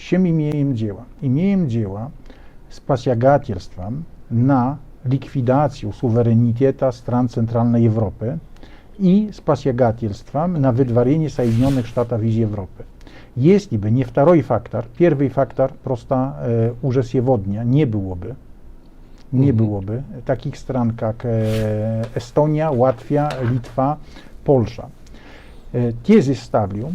чем имеем дело? Имеем дело с посягательством на ликвидацию суверенитета стран Центральной Европы и с посягательством на выдворение Соединенных Штатов из Европы. Если бы не второй фактор, первый фактор просто уже сегодня не было бы таких стран, как Эстония, Латвия, Литва, Польша. Тезы ставлю,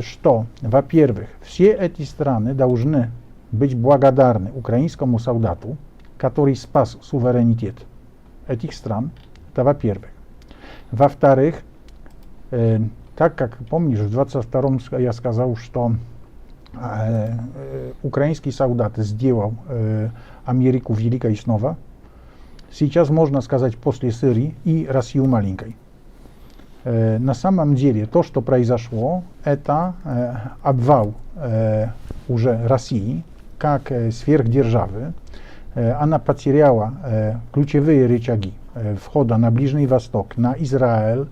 что, во-первых, все эти страны должны быть благодарны украинскому солдату, который спас суверенитет этих стран. Это во-первых. Во-вторых, так как, помнишь, в 22-м я сказал, что украинский солдат сделал Америку великой снова, сейчас можно сказать после Сирии и Россию маленькой. На самом деле то, что произошло, это обвал уже России как сверхдержавы. Она потеряла ключевые рычаги входа на Ближний Восток, на Израиль,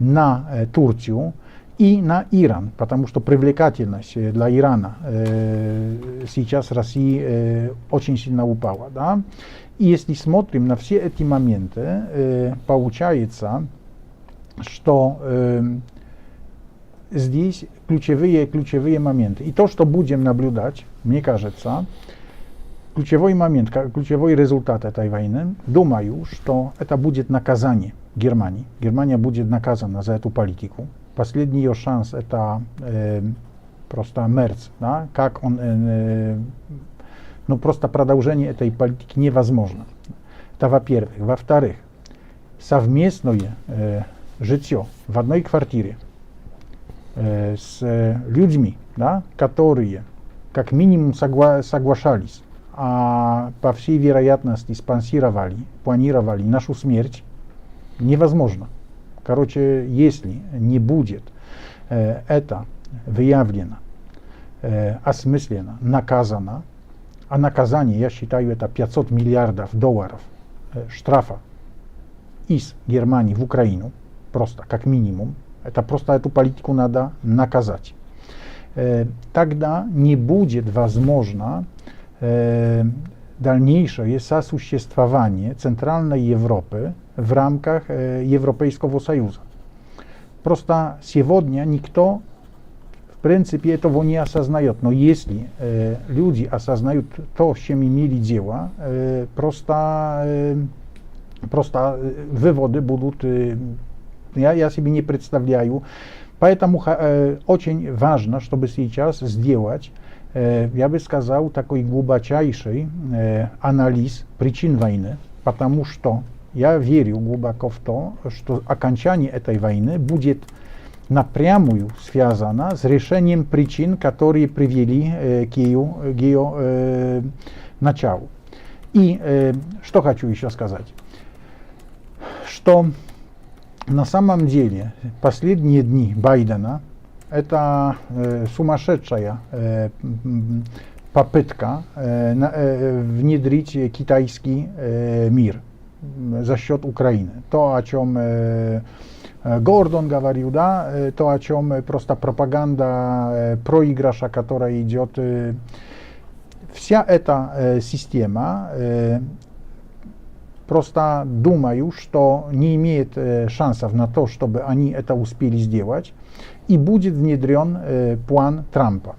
на Турцию и на Иран, потому что привлекательность для Ирана сейчас России очень сильно упала. Да? И если смотрим на все эти моменты, получается, что здесь ключевые моменты. И то, что будем наблюдать, мне кажется, ключевой момент, ключевой результат этой войны, думаю, что это будет наказание Германии. Германия будет наказана за эту политику. Последний ее шанс это просто Мерц, да? Как он, просто продолжение этой политики невозможно. Это во-первых. Во-вторых, совместное житье в одной квартире с людьми, да, которые как минимум соглашались, а по всей вероятности спонсировали, планировали нашу смерть, невозможно. Короче, если не будет это выявлено, осмысленно, наказано, а наказание, я считаю, это 500 миллиардов долларов штрафа из Германии в Украину, просто как минимум, это просто эту политику надо наказать. Тогда не будет возможно дальнейшее сосуществование Центральной Европы в рамках Европейского Союза. Просто сегодня никто в принципе этого не осознает, но если люди осознают то, с чем имели дело, просто выводы будут, я себе не представляю. Поэтому очень важно, чтобы сейчас сделать, я бы сказал, такой глубочайший анализ причин войны, потому что я верю глубоко в то, что окончание этой войны будет напрямую связано с решением причин, которые привели к ее началу. И что хочу еще сказать, что на самом деле последние дни Байдена это сумасшедшая попытка внедрить китайский мир за счет Украины. То, о чем Гордон говорил, да, то, о чем просто пропаганда проигрыша, которая идет. Вся эта система, просто думаю, что не имеет шансов на то, чтобы они это успели сделать, и будет внедрен план Трампа.